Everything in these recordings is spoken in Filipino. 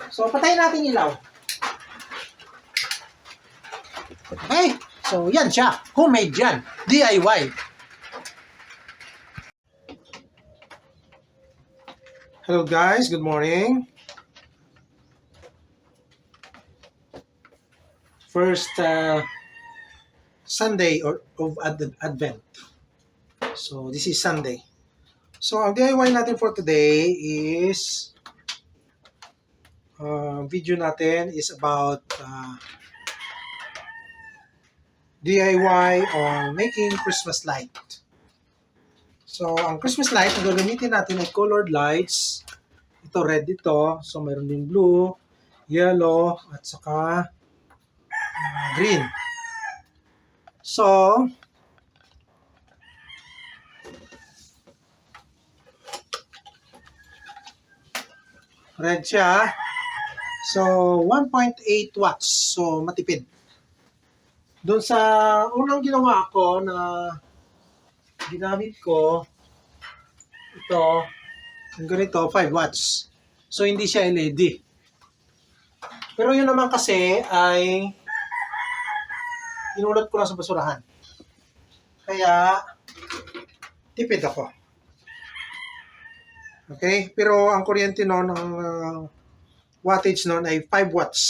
So, patayin natin ilaw. Okay? So, yan siya. Homemade yan. DIY. Hello guys, good morning. First Sunday of Advent. So, this is Sunday. So, ang DIY natin for today is video natin is about DIY on making Christmas light. So, ang Christmas light na gagamitin natin ay colored lights. Ito, red ito. So, mayroon din blue, yellow, at saka green. So, red siya. So, 1.8 watts. So, matipid. Doon sa unang ginawa ko na ginamit ko, ito, yung ganito, 5 watts. So, hindi siya LED. Pero yun naman kasi ay inulot ko lang sa basurahan. Kaya, tipid ako. Okay? Pero ang kuryente noon, ang wattage noon ay 5 watts.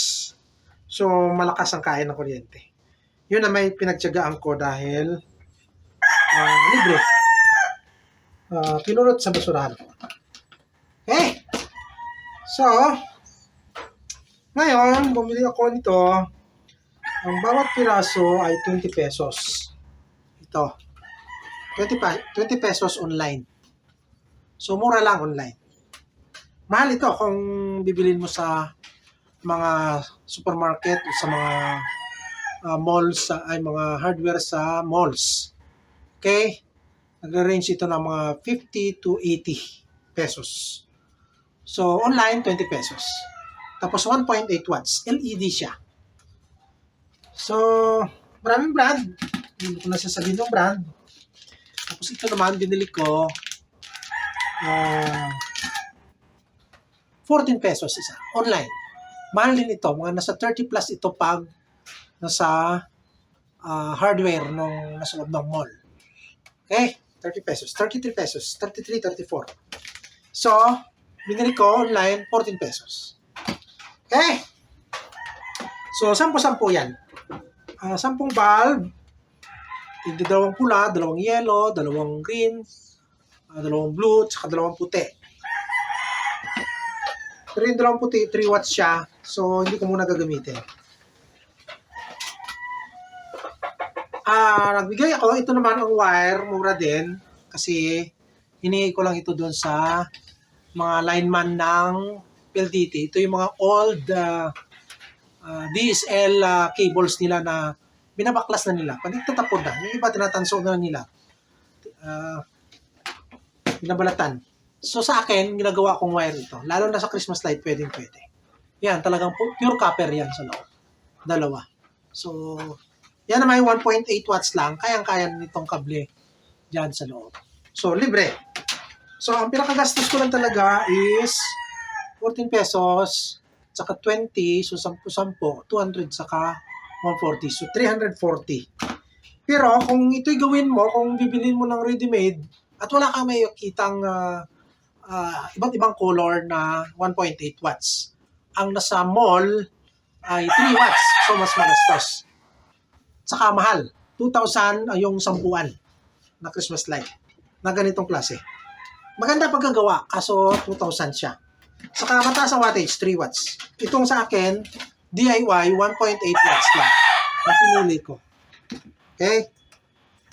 So, malakas ang kain ng kuryente. Yun na may pinagtiyagaan ko dahil libre. Pinulot sa basurahan. Okay? So, ngayon, bumili ako nito. Ang bawat piraso ay 20 pesos. Ito. 20 pesos online. So, mura lang online. Mahal ito kung bibilin mo sa mga supermarket o sa mga malls, ay mga hardware sa malls. Okay? Nagre-range ito ng mga 50 to 80 pesos. So, online, 20 pesos. Tapos, 1.8 watts. LED siya. So, maraming brand. Hindi ko na sasabihin yung brand. Tapos, ito naman, binili ko 14 pesos isa. Online. Mahal din ito. Mga nasa 30 plus ito pag nasa hardware nung nasa loob ng mall. Okay? 30 pesos. 33 pesos. 33, 34. So, binili ko online, 14 pesos. Okay? So, 10-10 yan. 10 bulb. Dalawang pula, dalawang yellow, dalawang green, dalawang blue, tsaka dalawang puti. Pero yung dalawang puti, 3 watts siya. So, hindi ko muna gagamitin. Nagbigay ako. Ito naman ang wire. Mura din. Kasi, hiningi ko lang ito doon sa mga lineman ng PLDT. Ito yung mga old DSL cables nila na binabaklas na nila. Pag nagtatapon na. Yung iba, tinatanso na nila. Binabalatan. So sa akin, ginagawa kong wire ito. Lalo na sa Christmas light, pwede. Yan, talagang pure copper yan sa loob. Dalawa. So, yan naman yung 1.8 watts lang. Kayang-kaya nitong kable dyan sa loob. So, libre. So, ang pinakagastos ko lang talaga is 14 pesos, saka 20, so 10-10, 200, saka 140. So, 340. Pero, kung ito'y gawin mo, kung bibilin mo ng ready-made, at wala kang may kitang iba't ibang color na 1.8 watts. Ang nasa mall ay 3 watts. So, mas magastos. Saka mahal. 2,000 yung 10 na Christmas light na ganitong klase. Maganda pagkagawa, kaso 2,000 siya. Saka mataas ang wattage, 3 watts. Itong sa akin, DIY, 1.8 watts lang. Ang pinili ko. Okay?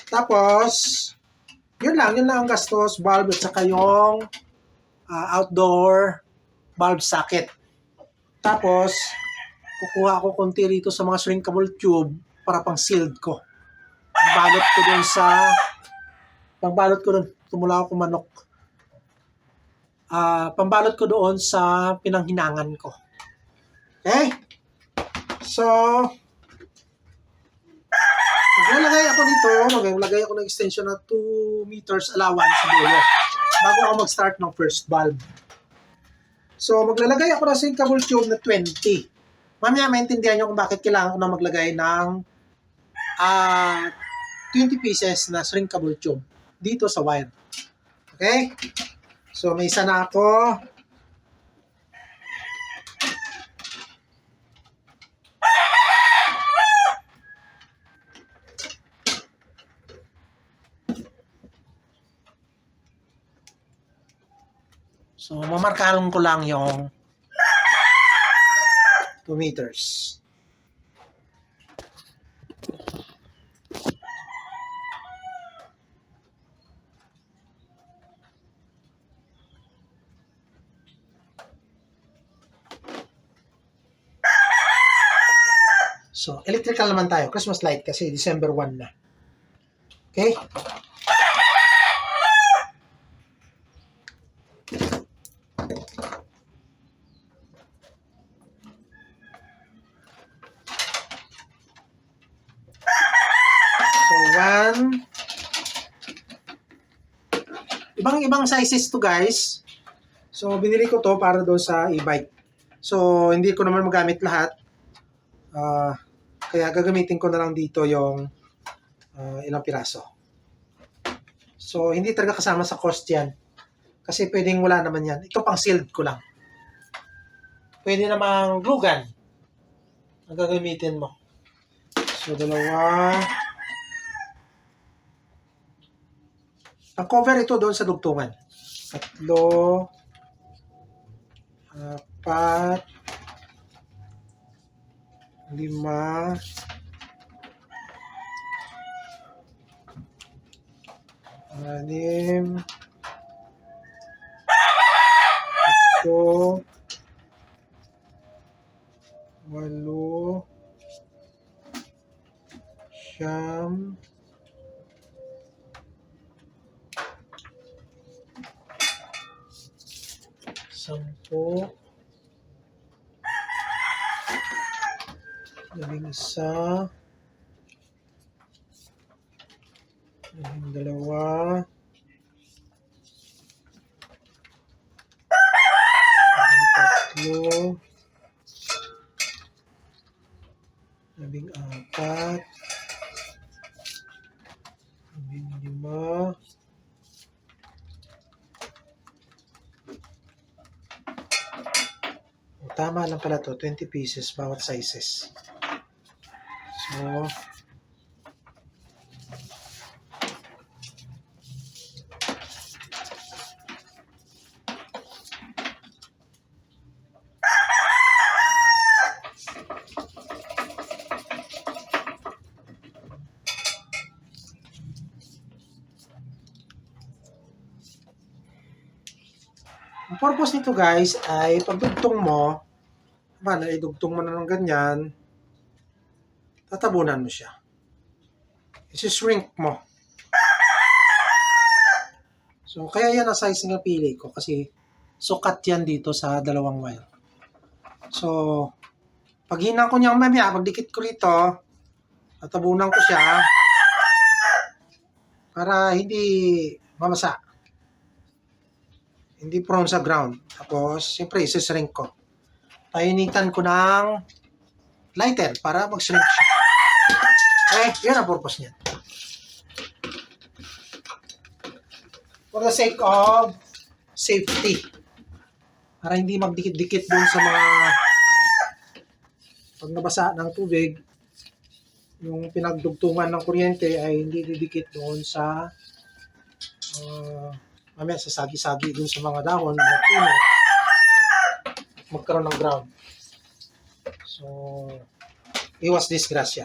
Tapos, yun lang ang gastos, bulb at saka yung outdoor bulb socket. Tapos, kukuha ako konti rito sa mga shrinkable tube para pang sealed ko. Pangbalot ko doon, tumula ako manok. Pambalot ko doon sa pinanghinangan ko. Okay? So, maglalagay ako nito, maglagay ako ng extension na 2 meters allowance sa dulo bago ako mag-start ng first bulb. So, maglalagay ako ng shrinkable tube na 20. Mamaya maintindihan nyo kung bakit kailangan ko na maglagay ng 20 pieces na shrinkable tube dito sa wire. Okay? So, may isa na ako. So, mamarkahan ko lang yung 2 meters. So, electrical naman tayo. Christmas light kasi December 1 na. Okay? So, 1. Ibang-ibang sizes to guys. So, binili ko to para doon sa e-bike. So, hindi ko naman magamit lahat. Kaya gagamitin ko na lang dito yung ilang piraso. So, hindi talaga kasama sa cost yan. Kasi pwedeng wala naman yan. Ito pang sealed ko lang. Pwede namang glue gun ang gagamitin mo. So, 2. Ang cover ito doon sa dugtungan. 3, 4, 5, 6, 7, 8, 9, 10, 11, 12, 13, 14, 15, tama lang pala to, 20 pieces bawat sizes. So, ang purpose nito guys ay pagdugtong mo, idugtong mo na ng ganyan, tatabunan mo siya. Isi-shrink mo. So, kaya yan ang size na pili ko kasi sukat yan dito sa 2 wire. So, pag hinang ko niyang mamaya, pagdikit ko rito, tatabunan ko siya para hindi mamasa. Hindi prone sa ground. Tapos, siyempre, isi-shrink ko. Painitan ko ng lighter para mag-shrink siya. Okay, yun ang purpose niya. For the sake of safety. Para hindi magdikit-dikit dun sa mga pag nabasa ng tubig, yung pinagdugtungan ng kuryente ay hindi didikit doon sa mamaya sa sagi-sagi dun sa mga dahon na puno magkaroon ng ground. So, iwas disgrasya.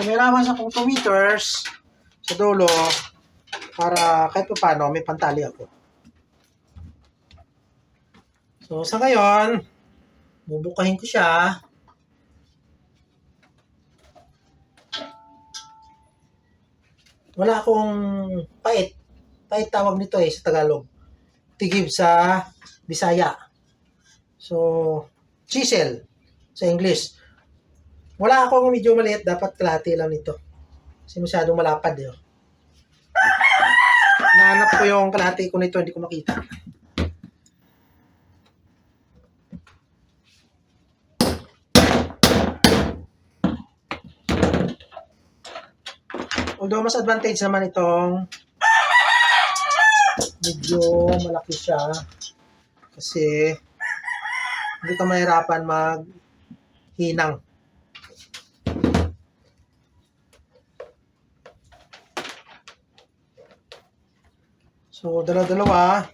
So, may ramas akong 2 meters sa dulo para kahit pa paano may pantali ako. So, sa ngayon, bubukahin ko siya. Wala akong pait. Pait tawag nito sa Tagalog. Tigib sa Bisaya. So, chisel sa English. Wala akong medyo maliit. Dapat kalahati lang nito. Kasi masyadong malapad. Nahanap ko yung kalahati ko nito. Hindi ko makita. Although mas advantage naman itong medyo malaki siya kasi hindi ka mahirapan maghinang. So, dalawa-dalawa.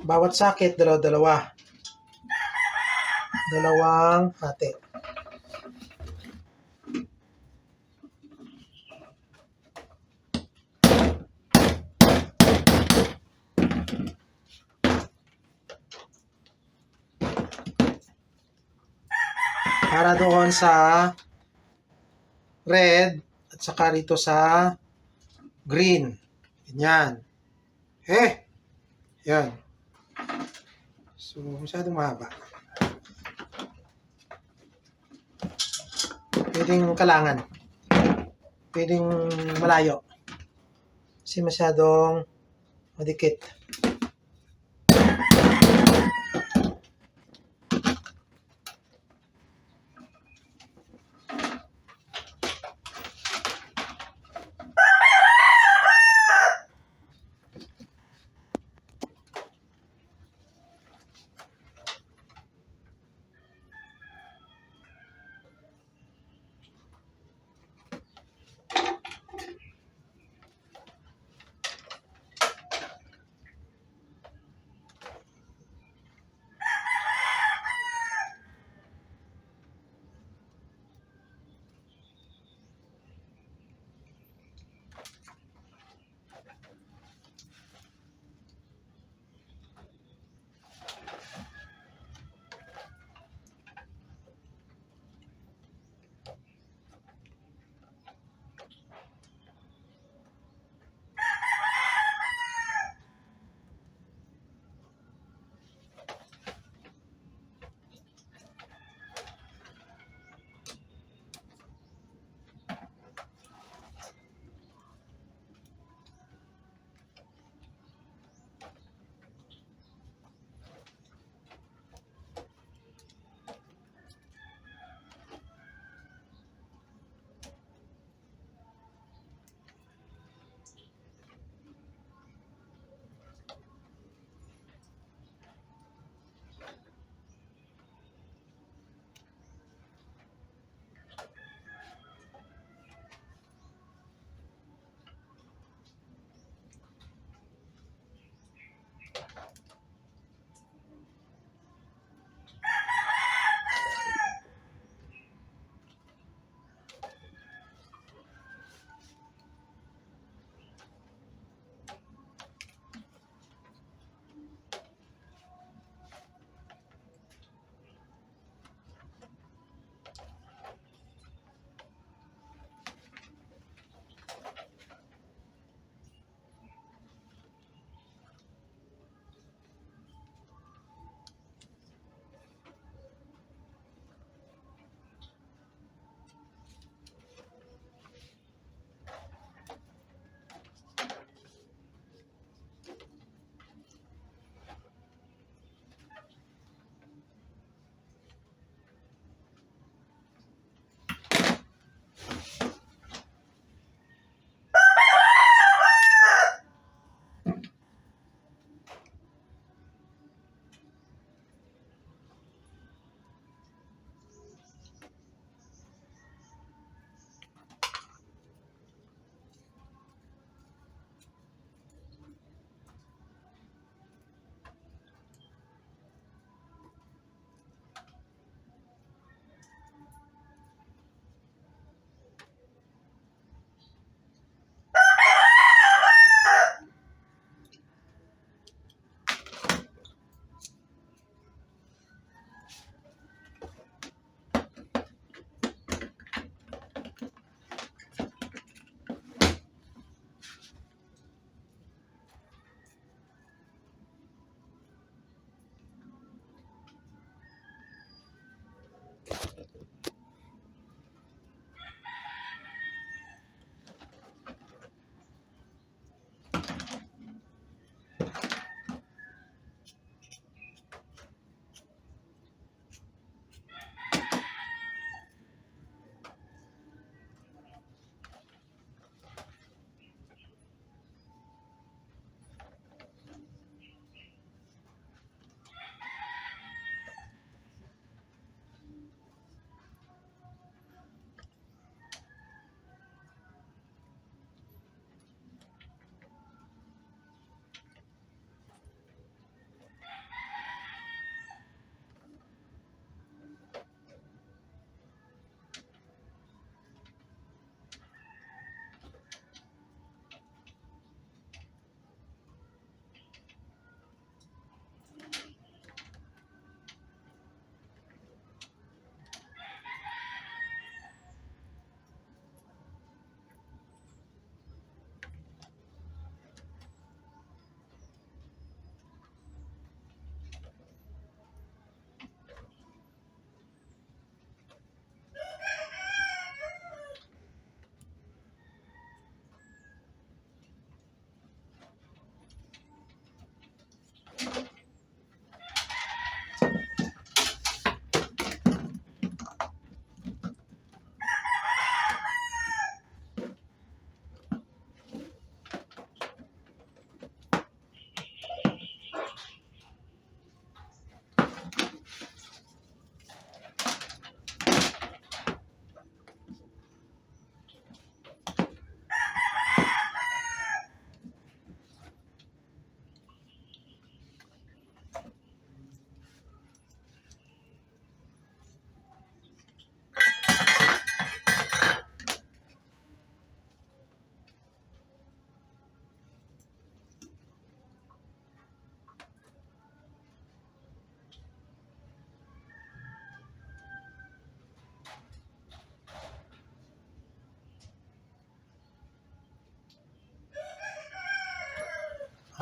Bawat sakit, dalawa-dalawa. Dalawang hati. Para doon sa red at saka dito sa green. Ganyan. Yan. So, masyadong mahaba. Pwedeng kalangan. Pwedeng malayo. Kasi masyadong madikit.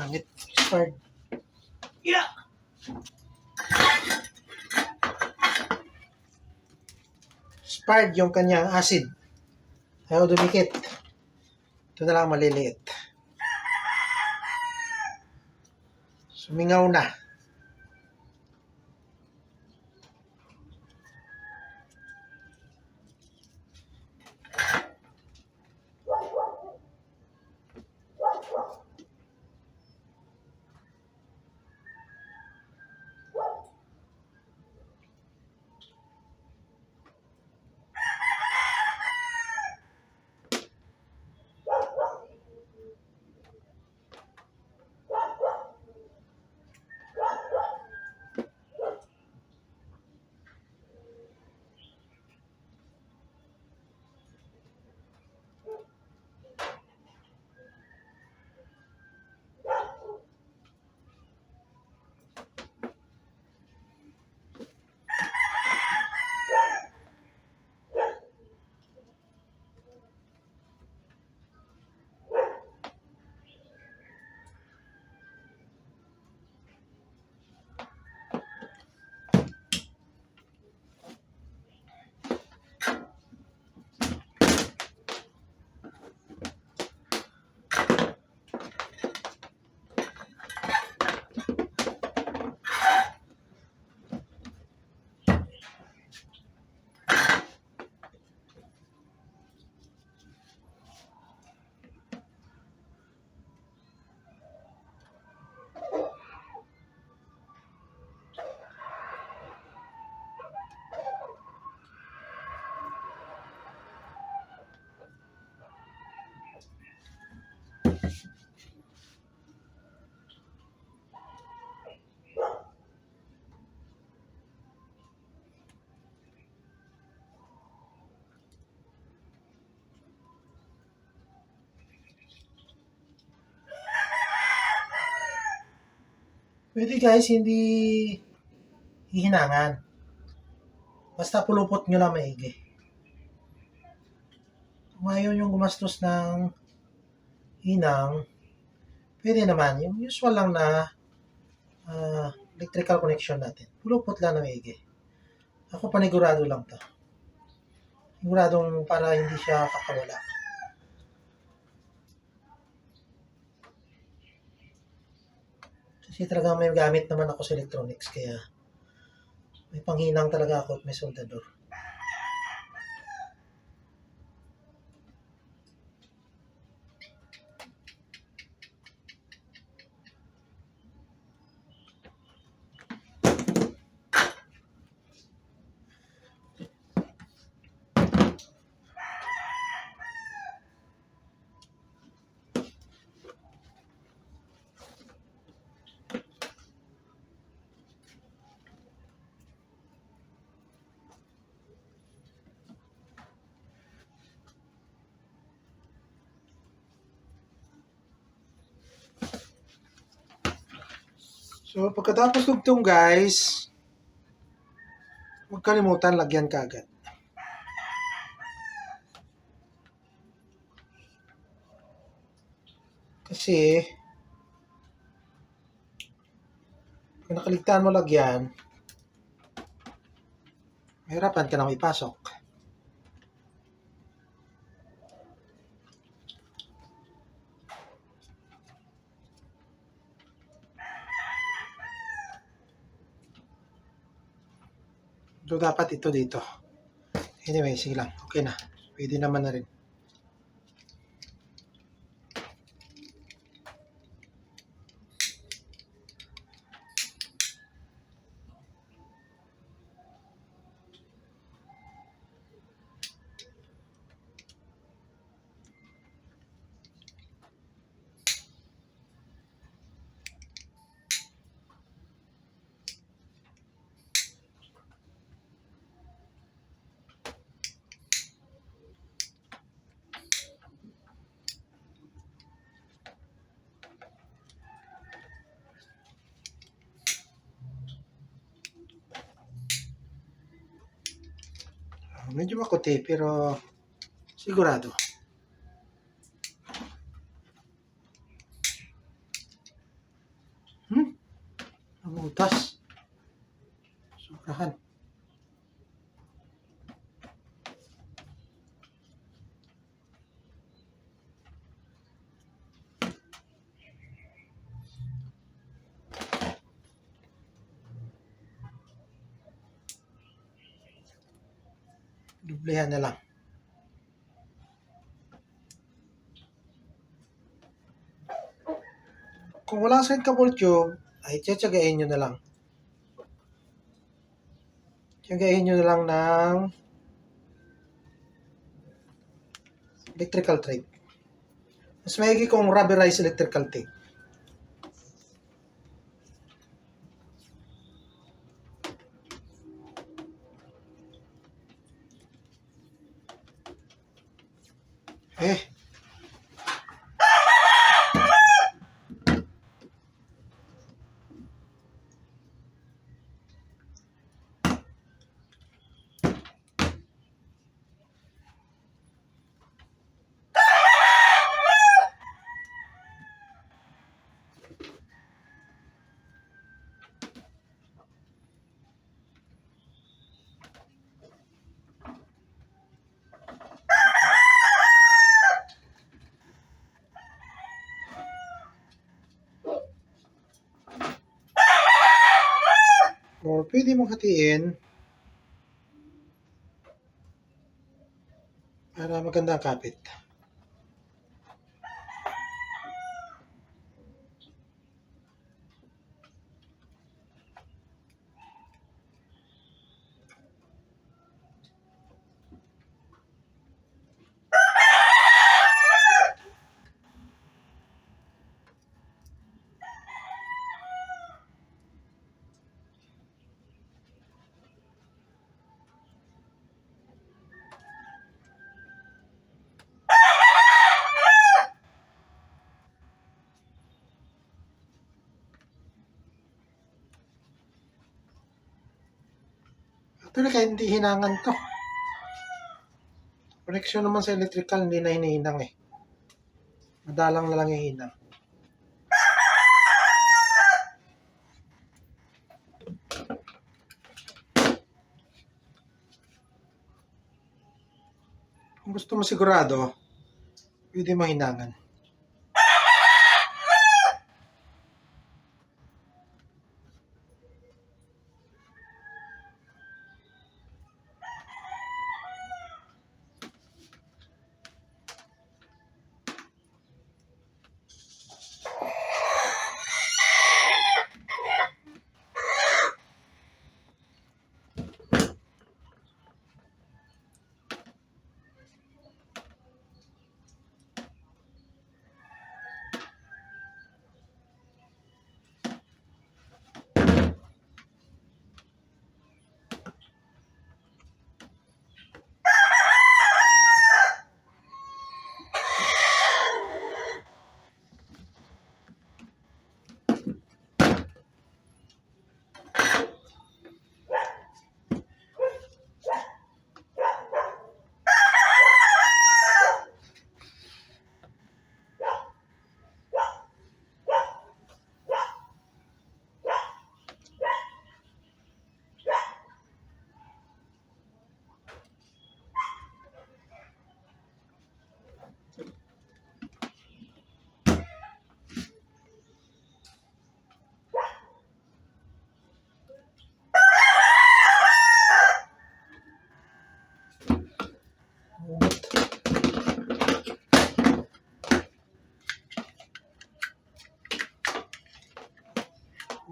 Pangit. Expired. Yeah! Expired yung kanyang acid. Ayaw dumikit. Ito na lang maliliit. Sumingaw na. Pwede guys, hindi hihinangan. Basta pulupot nyo lang maigi. Kung ayaw yung gumastos ng hinang, pwede naman. Yung usual lang na electrical connection natin. Pulupot lang na maigi. Ako panigurado lang to. Siguradong para hindi siya kakawala. Kasi talaga may gamit naman ako sa electronics, kaya may panghinang talaga ako at may soldador. So, pagkatapos dugtong guys, huwag kalimutan lagyan ka agad. Kasi, kung nakaligtaan mo lagyan, mahirapan ka nang ipasok. So, dapat ito dito. Anyway, sige lang. Okay na. Pwede naman na rin. Medyo makuti, pero sigurado. Butas. Sobrahan. Dublihan na lang. Kung wala sa cable tube, ay tiyagain nyo na lang. Tiyagain nyo na lang ng electrical tape. Mas maigi kung rubberized electrical tape. Or pwede mong hatiin para maganda ang kapit. Actually, kaya hindi hinangan to. Connection naman sa electrical, hindi na hinihinang eh. Madalang na lang hihinang. Kung gusto mo sigurado, pwede mo hinangan.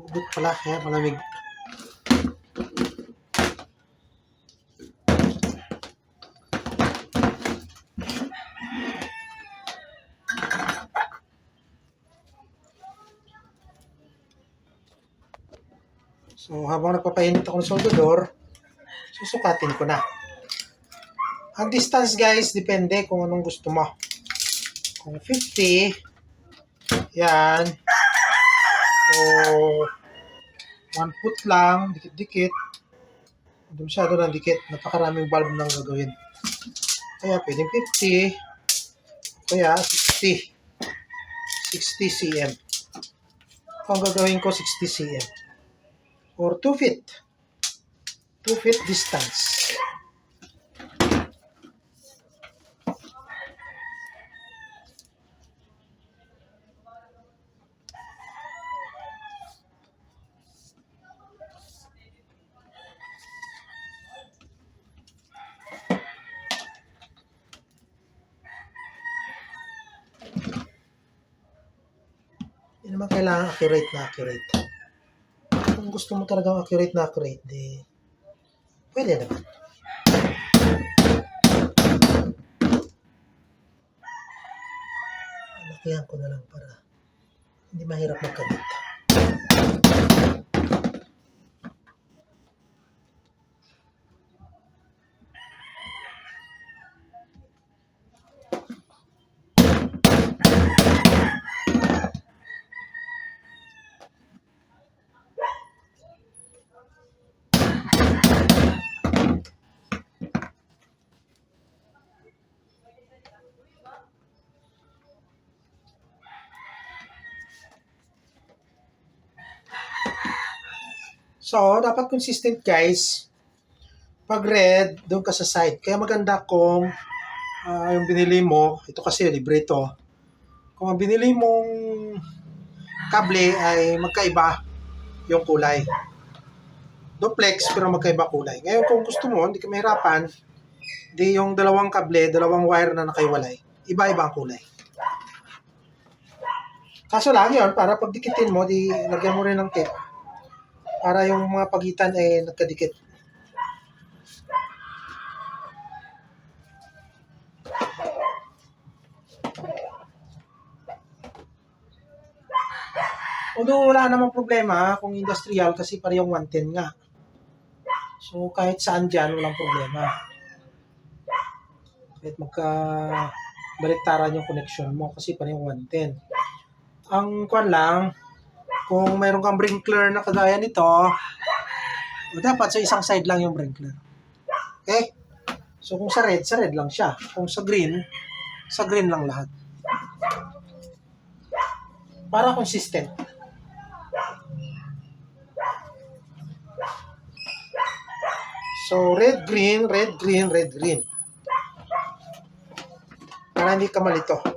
Ubot pala, kaya malamig. So, habang nagpapainit ako ng soldador, susukatin ko na. Ang distance guys, depende kung anong gusto mo. Kung 50, yan. O 1 foot lang, dikit-dikit. Hindi masyado ng dikit. Napakaraming bulb nang gagawin. Kaya pwedeng 50, kaya 60. 60 cm. Kung gagawin ko 60 cm. or 2 feet. 2 feet distance. Hindi naman kailangan accurate na accurate. Kung gusto mo talagang accurate na accurate, di pwede naman. Lakihan ko na lang para hindi mahirap magkabit. So, dapat consistent guys. Pag red, doon ka sa side. Kaya maganda kung yung binili mo, ito kasi libre ito. Kung ang binili mong kable ay magkaiba yung kulay. Duplex pero magkaiba kulay. Ngayon kung gusto mo, hindi ka mahirapan, di yung dalawang kable, dalawang wire na nakaiwalay, iba-iba ang kulay. Kaso lang yun, para pagdikitin mo, di lagyan mo rin ng tape. Para yung mga pagitan ay nagkadikit. Although wala namang problema kung industrial kasi parehong 110 nga. So kahit saan dyan, walang problema. Kahit baliktaran yung connection mo kasi parehong 110. Ang kwan lang, kung mayroon kang sprinkler na kagaya nito, dapat sa isang side lang yung sprinkler. Okay? So kung sa red lang siya. Kung sa green lang lahat. Para consistent. So red, green, red, green, red, green. Para hindi ka malito.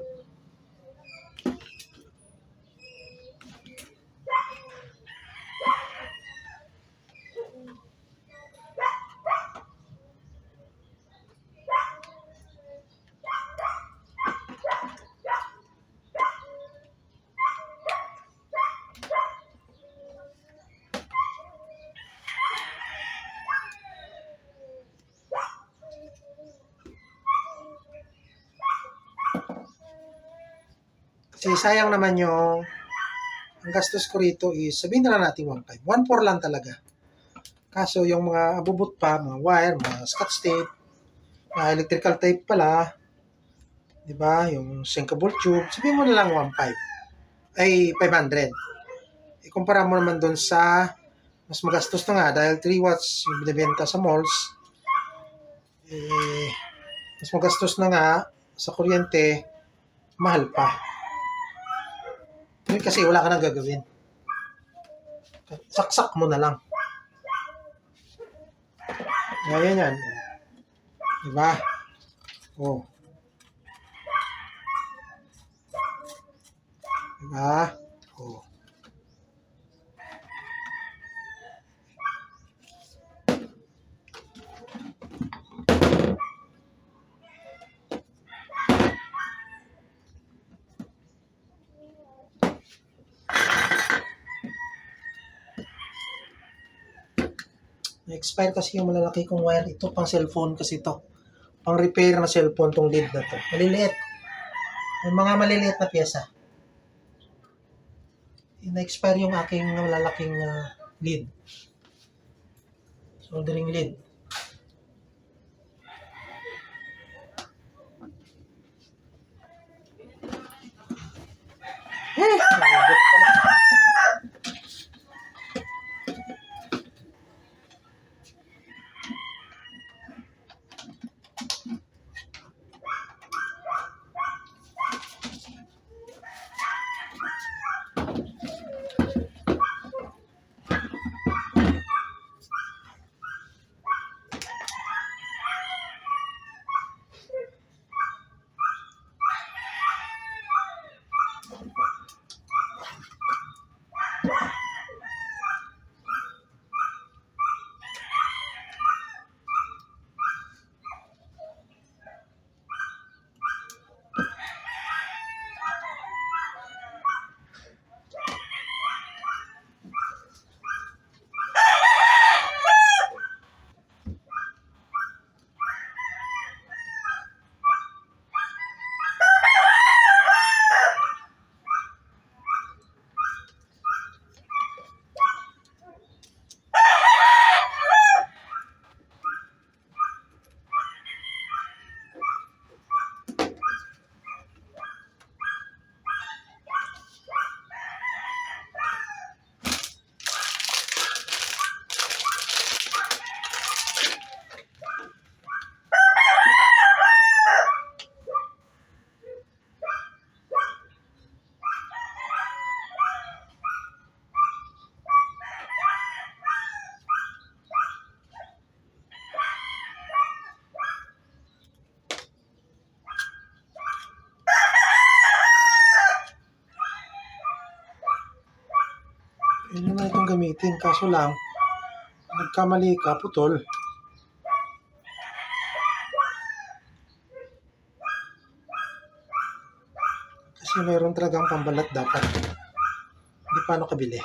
Kasi sayang naman yung ang gastos ko rito is, sabihin na lang natin 1.5. 1.4 lang talaga. Kaso yung mga abubot pa, mga wire, mga scotch tape, mga electrical tape pala, di ba? Yung sinkable tube, sabihin mo na lang 1.5. Ay, 500. Ikumpara mo naman doon sa mas magastos na nga dahil 3 watts yung binibenta sa malls. Mas magastos na nga sa kuryente, mahal pa. Kasi wala ka nang gagawin. Saksak mo na lang. Ayan yan. Diba? Oh. Diba? Oh. Na-expire kasi yung malalaki kong wire. Ito pang cellphone kasi ito. Pang repair na cellphone tong lead na to. Maliliit. May mga maliliit na pyesa. Na-expire yung aking malalaking lead. Soldering lead. Yun naman itong gamitin. Kaso lang, nagkamali ka, putol. Kasi mayroon talagang pambalat dapat. Hindi paano kabili.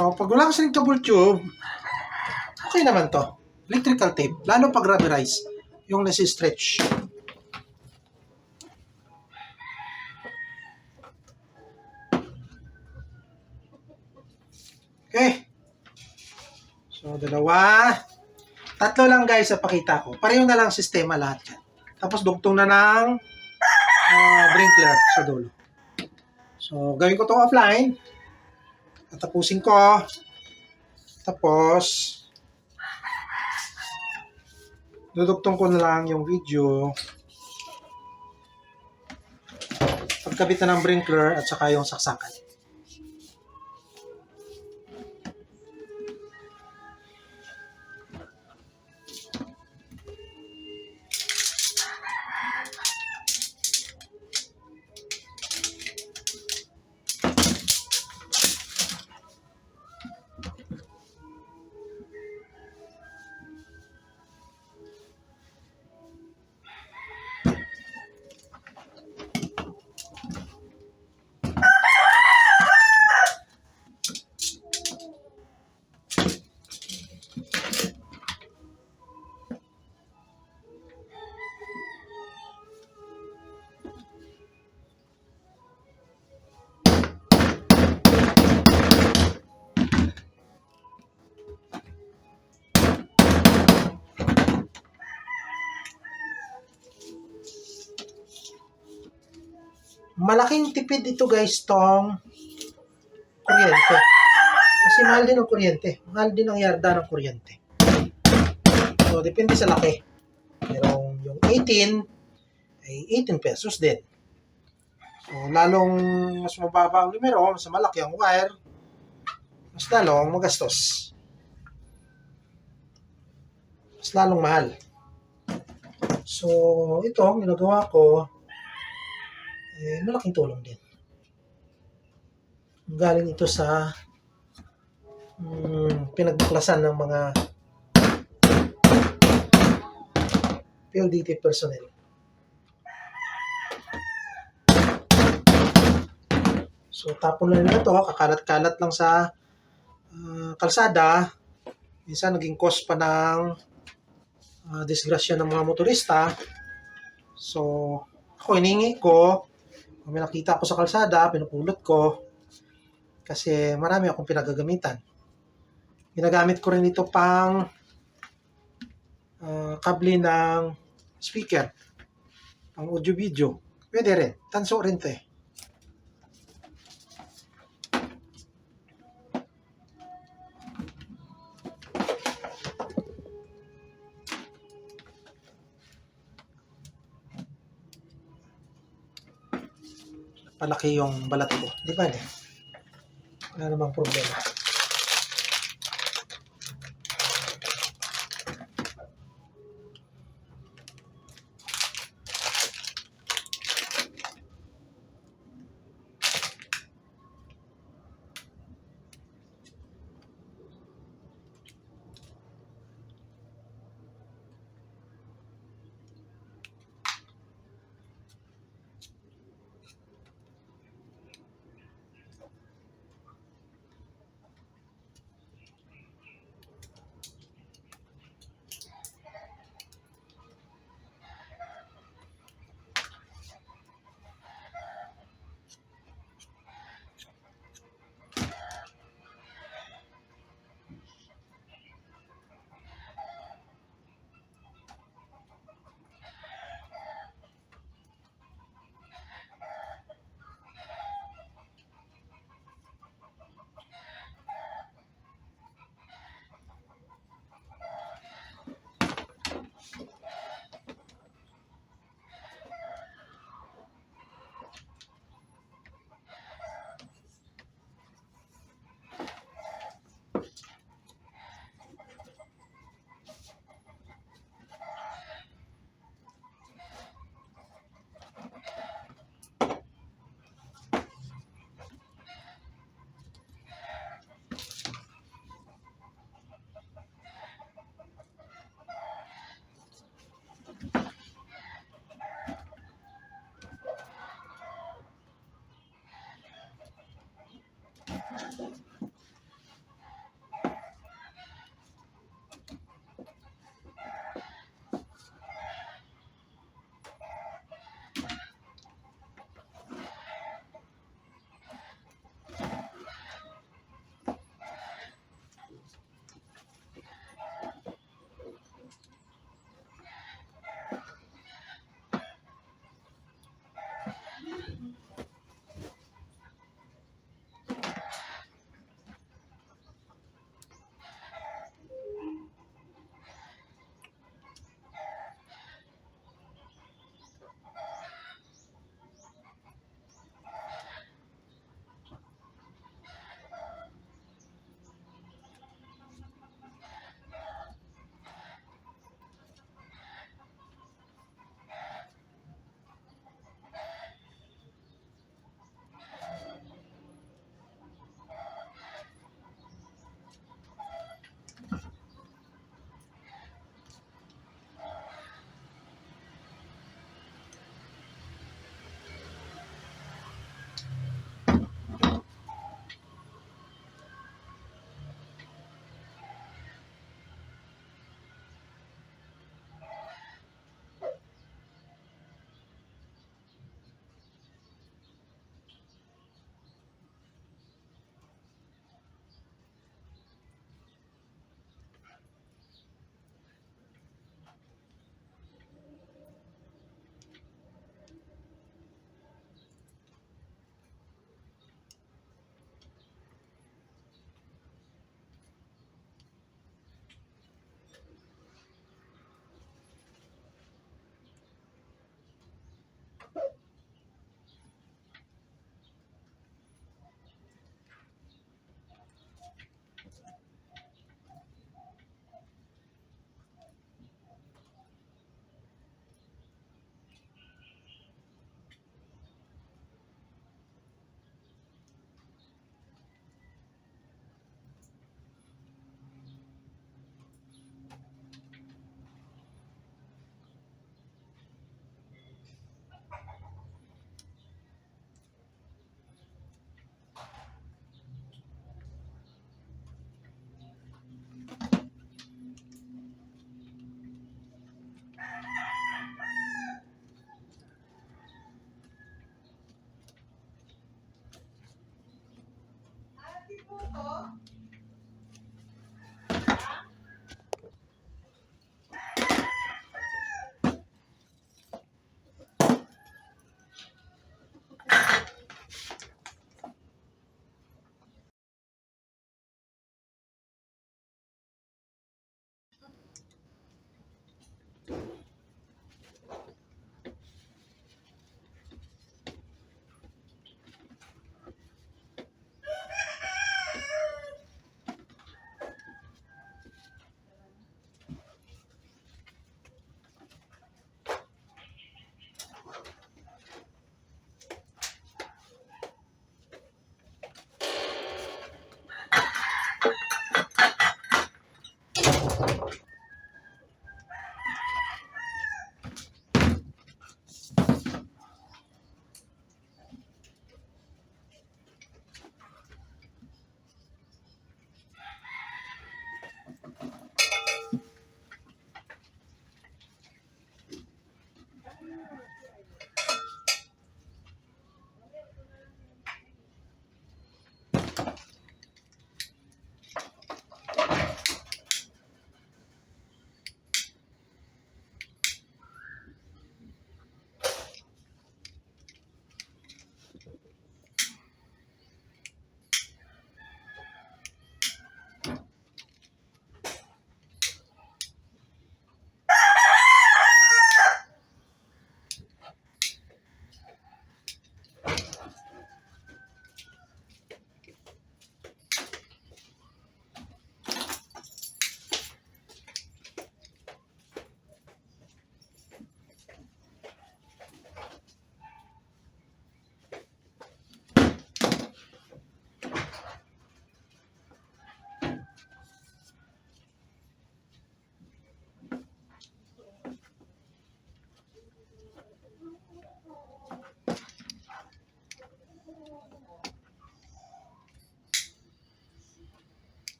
So, pag wala kasi ng cable tube, okay naman to. Electrical tape, lalo pag rubberize, yung nasi-stretch. Okay. So, dalawa. Tatlo lang guys sa pakita ko. Pareho na lang sistema lahat yan. Tapos dugtong na ng sprinkler sa dulo. So, gawin ko to offline. Tatapusin ko. Tapos, dudugtong ko na lang yung video. Pagkabit na ng sprinkler at saka yung saksakan. Malaking tipid ito guys tong kuryente. Kasi mahal din ang kuryente. Mahal din ang yarda ng kuryente. So, depende sa laki. Pero yung 18 ay 18 pesos din. So, lalong mas mababa ang numero, mas malaki ang wire, mas lalong magastos. Mas lalong mahal. So, ito, ginagawa ko, malaking tulong din. Galing ito sa pinagbuklasan ng mga PLDT personnel. So, tapon lang nila ito, kakalat-kalat lang sa kalsada. Minsan, naging cause pa ng disgrasya ng mga motorista. So, ako hiningi ko, kung may nakita ko sa kalsada, pinupulot ko, kasi marami akong pinagagamitan. Ginagamit ko rin ito pang kable ng speaker, pang audio-video. Pwede rin, tanso rin ito eh. Palaki yung balat ko. Di ba? Wala namang problema.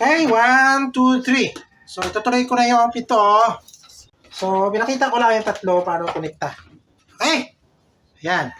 Okay, 1, 2, 3. So, itutuloy ko na yung pito. So, pinakita ko lang yung tatlo paano kunikta. Okay? Ayan.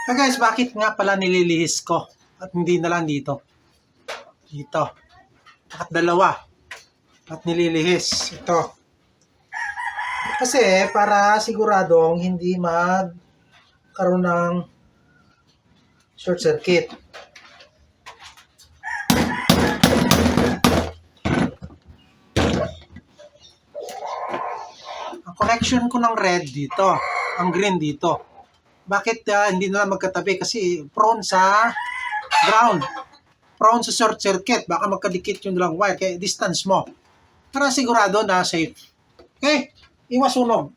So guys, bakit nga pala nililihis ko at hindi na lang dito? Dito. At dalawa. At nililihis. Ito. Kasi para siguradong hindi magkaroon ng short circuit. Ang connection ko ng red dito. Ang green dito. Bakit hindi na magkatabi? Kasi prone sa ground. Prone sa short circuit. Baka magkadikit yung dalang wire. Kaya distance mo. Para sigurado na safe. Okay? Iwas sunog.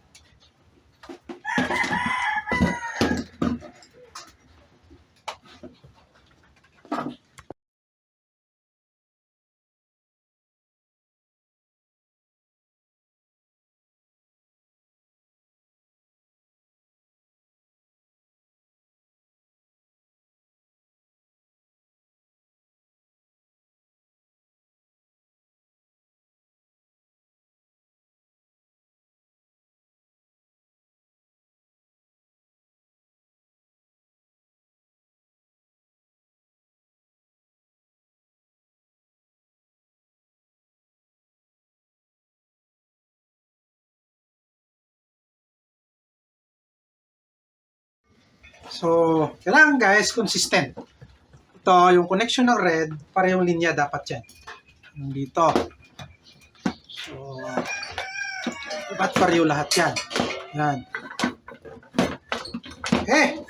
So, kailangan guys, consistent. Ito, yung connection ng red, parehong linya dapat yan. Yung dito. So, dapat pareho lahat yan. Yan. Okay.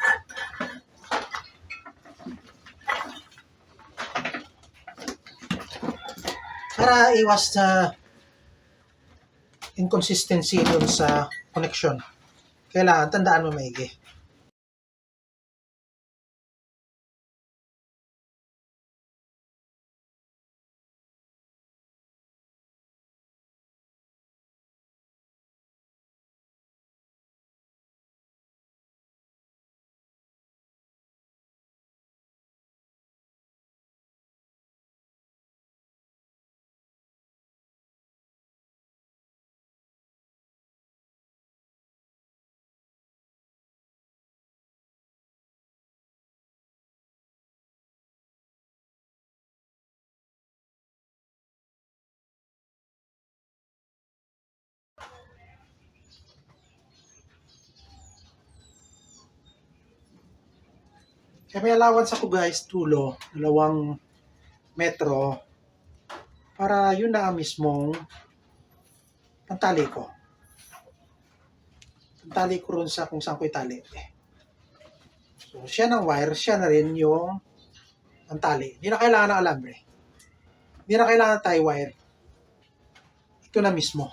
Para iwas sa inconsistency dun sa connection. Kailangan, tandaan mo maigi. Kaya may allowance ako guys, tulo, 2 metro, para yun na mismong pantali ko. Pantali ko rin sa kung saan ko itali. So, siya ng wire, siya na rin yung pantali. Hindi na kailangan ng alambre. Hindi na kailangan ng tie wire. Ito na mismo.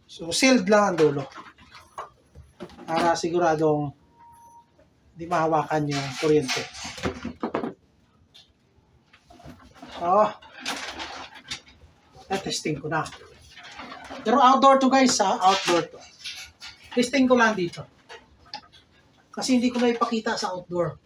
So, sealed lang ang dulo. Para siguradong hindi mahawakan yung kuryente. So, testing ko na. Pero outdoor to guys, outdoor to. Testing ko lang dito. Kasi hindi ko na ipakita sa outdoor.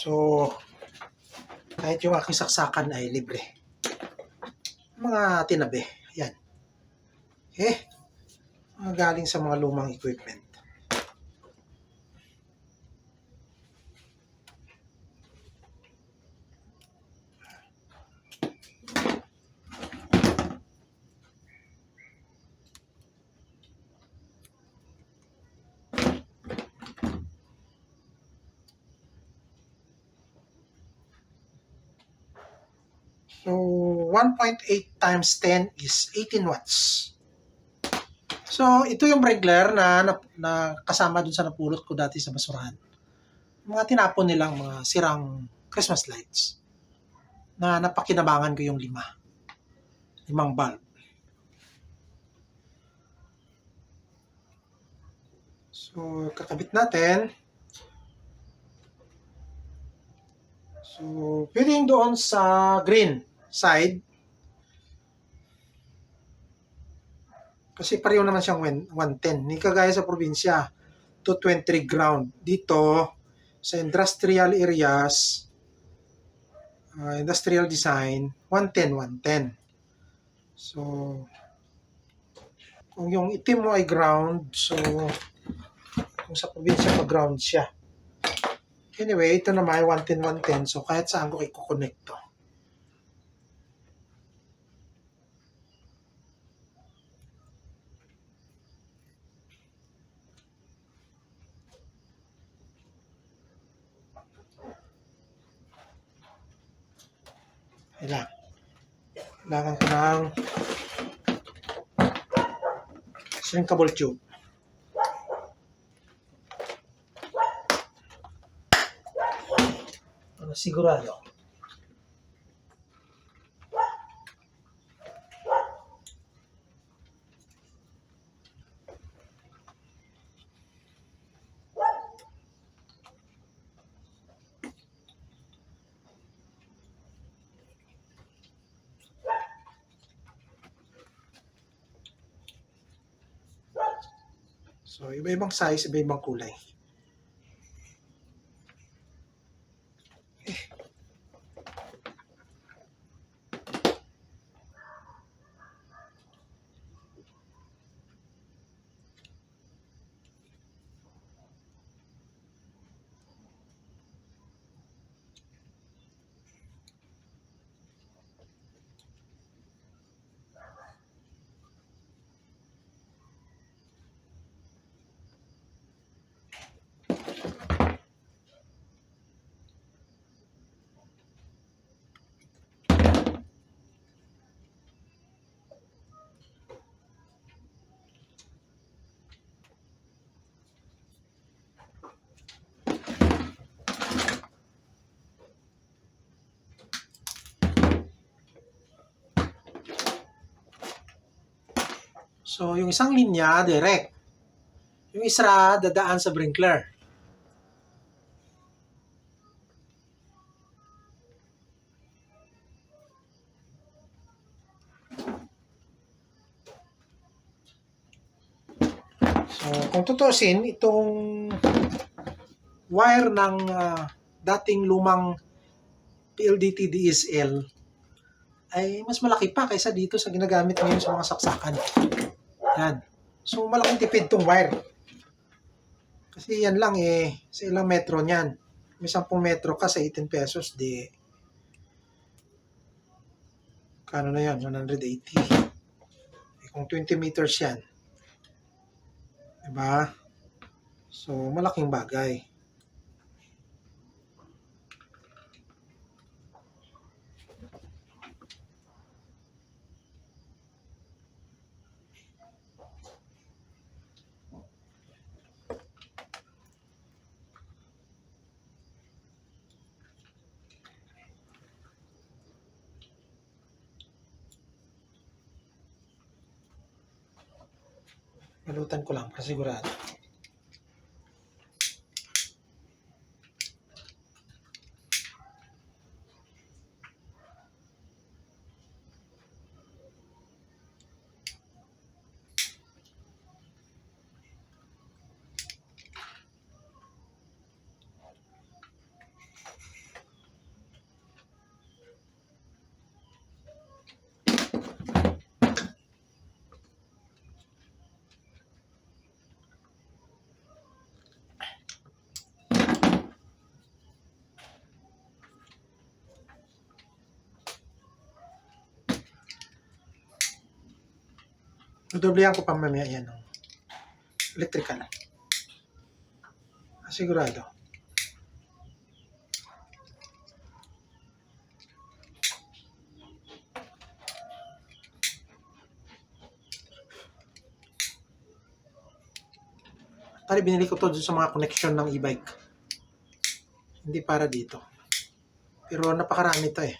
So, kahit yung aking saksakan ay libre. Mga tinabi. Yan. Mga galing sa mga lumang equipment. So, 1.8 times 10 is 18 watts. So, ito yung sprinkler na kasama dun sa napulot ko dati sa basurahan. Mga tinapon nilang mga sirang Christmas lights na napakinabangan ko yung limang bulb. So, kakabit natin. So, pwede yung doon sa green side. Kasi pareho naman siyang 110. Hindi kagaya sa probinsya, 223 ground. Dito, sa industrial areas, industrial design, 110, 110. So, kung yung itim mo ay ground, so, kung sa probinsya pa ground siya. Anyway, ito naman, 110, 110. So, kahit saan ko i-connect to. Kailangan ko ng shrinkable tube. Sigurado. So, iba-ibang size, iba-ibang kulay. So, yung isang linya, direct. Yung isa, dadaan sa sprinkler. So, kung tutusin, itong wire ng dating lumang PLDT DSL ay mas malaki pa kaysa dito sa ginagamit ngayon sa mga saksakan. Yan. So, malaking tipid tong wire. Kasi yan lang sa ilang metro niyan. May 10 metro ka sa 18 pesos, di kano na yan? 180. Kung 20 meters yan. Diba? So, malaking bagay. Balutan ko lang para sigurado. Dodoblehan ko pa mamaya yan ng electrical. Sigurado. Pare, binili ko to dun sa mga connection ng e-bike. Hindi para dito. Pero napakarami to eh.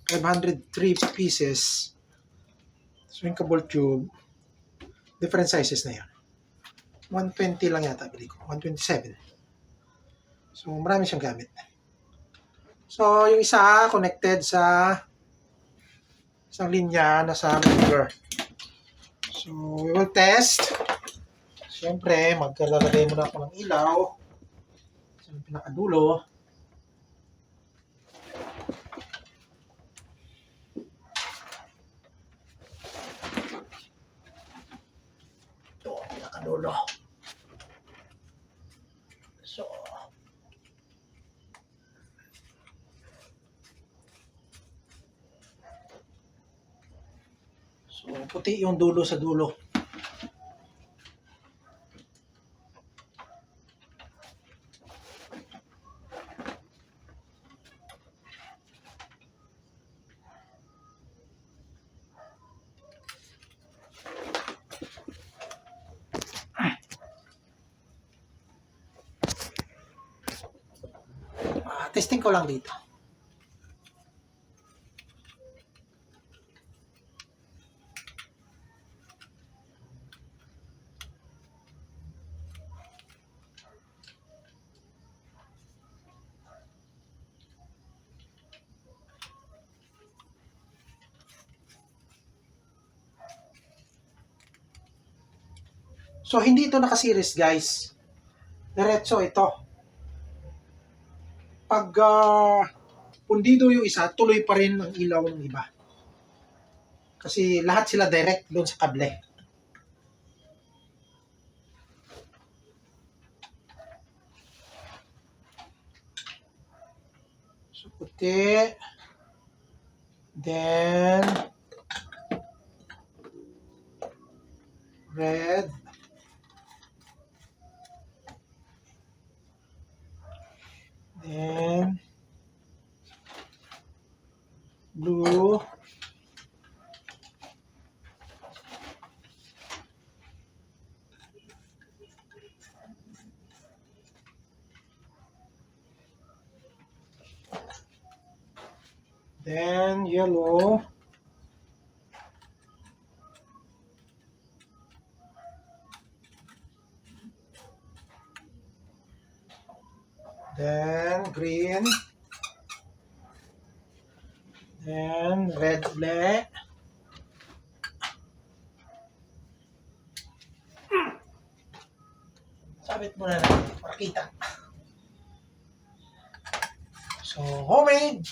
503 pieces. Shrinkable tube. Different sizes na yan. 120 lang yata bili ko. 127. So, marami siyang gamit. So, yung isa connected sa isang linya na sa motor. So, we will test. Siyempre, magkalalagay muna ako ng ilaw. Sa pinakadulo. Ito, pinakadulo. So, puti yung dulo sa dulo. Testing ko lang dito. So, hindi ito naka-series, guys. Diretso ito. Pag pundido yung isa, tuloy pa rin ang ilaw ng iba. Kasi lahat sila direct doon sa kable. So, puti. Then, red. Then, blue. Then, yellow. Then, green. Then, red black. Sabit muna natin para kita. So, homemade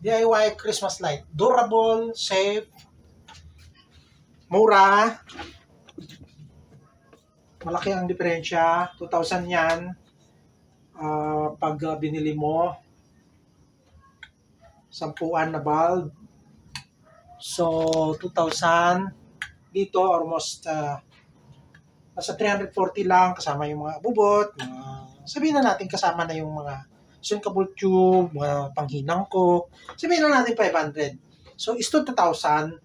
DIY Christmas light. Durable, safe, mura. Malaki ang diferensya. 2,000 yan. Pag binili mo, 10 na bulb. So, 2,000. Dito, almost nasa 340 lang. Kasama yung mga bubot. Sabihin na natin kasama na yung mga shrinkable tube, mga panghinang ko. Sabihin na natin 500. So, is to 2,000.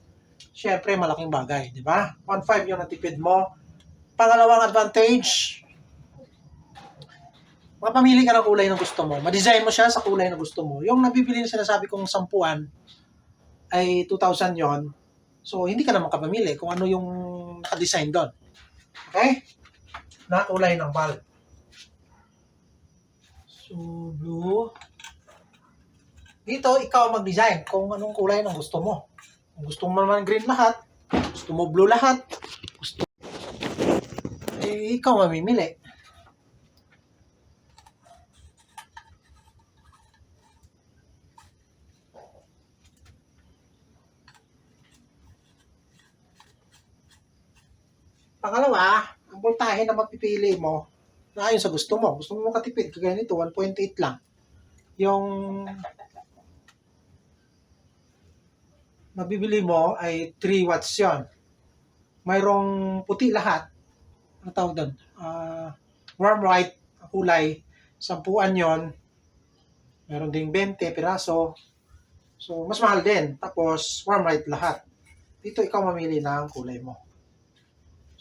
Siyempre, malaking bagay. Di ba? 1,500 yung natipid mo. Pangalawang advantage, mapamili ka ng kulay na gusto mo. Ma-design mo siya sa kulay na gusto mo. Yung nabibili na sinasabi kong 10 ay 2,000 yon. So, hindi ka na makapamili kung ano yung naka-design doon. Okay? Na kulay ng bulb. So, blue. Dito, ikaw mag-design kung anong kulay ng gusto mo. Kung gusto mo naman green lahat, gusto mo blue lahat, ikaw mamimili. Pangalawa, ang voltahe na mapipili mo na ayon sa gusto mo. Gusto mo makatipid, kagaya nito, 1.8 lang. Yung mabibili mo ay 3 watts yon. Mayroong puti lahat. Ano tawag doon? Warm white kulay. 10 yon. Meron ding 20 piraso. So, mas mahal din. Tapos, warm white lahat. Dito, ikaw mamili ng kulay mo.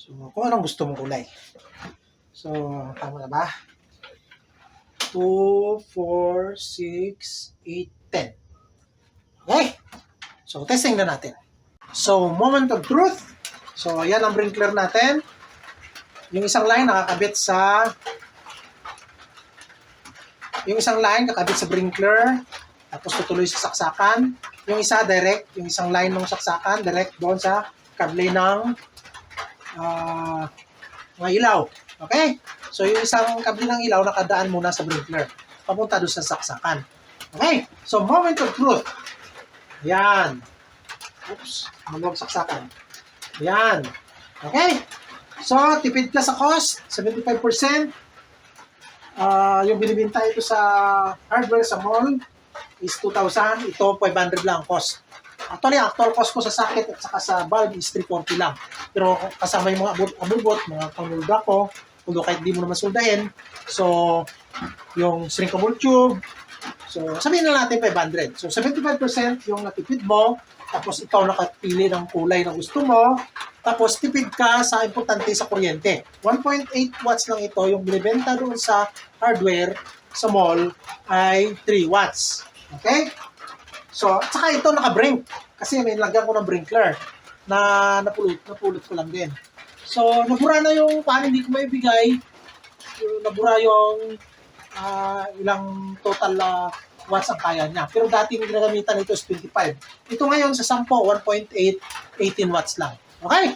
So, kung anong gusto mong kulay. So, tama na ba? 2, 4, 6, 8, 10. Okay? So, testing na natin. So, moment of truth. So, ayan ang sprinkler natin. Yung isang line nakakabit sa sprinkler. Tapos tutuloy sa saksakan. Yung isa direct, yung isang line ng saksakan, direct doon sa kable ng mga ilaw. Okay? So, yung isang kable ng ilaw nakadaan muna sa sprinkler. Papunta doon sa saksakan. Okay? So, moment of truth. Ayan. Oops. Maluwag saksakan. Ayan. Okay? So, tipid ka sa cost. 75%. Yung binibinta ito sa hardware sa mall is 2,000. Ito, 500 lang cost. Actually, actual cost ko sa socket at saka sa bulb is 340 lang. Pero kasama yung mga abubot, mga pangulda ko, although kahit di mo naman soldahin. So, yung shrinkable tube. So, sabihin na natin 500. So, 75% yung natipid mo. Tapos, ikaw nakapili ng kulay na gusto mo. Tapos, tipid ka sa importante sa kuryente. 1.8 watts lang ito. Yung binibenta doon sa hardware sa mall ay 3 watts. Okay? So, at saka ito naka-brink. Kasi may lagyan ko ng brinkler na napulot ko lang din. So, nabura na yung paano hindi ko maibigay. Nabura yung ilang total watts ang kaya niya. Pero dati yung ginagamitan nito is 25. Ito ngayon sa 10, 1.8, 18 watts lang. Okay?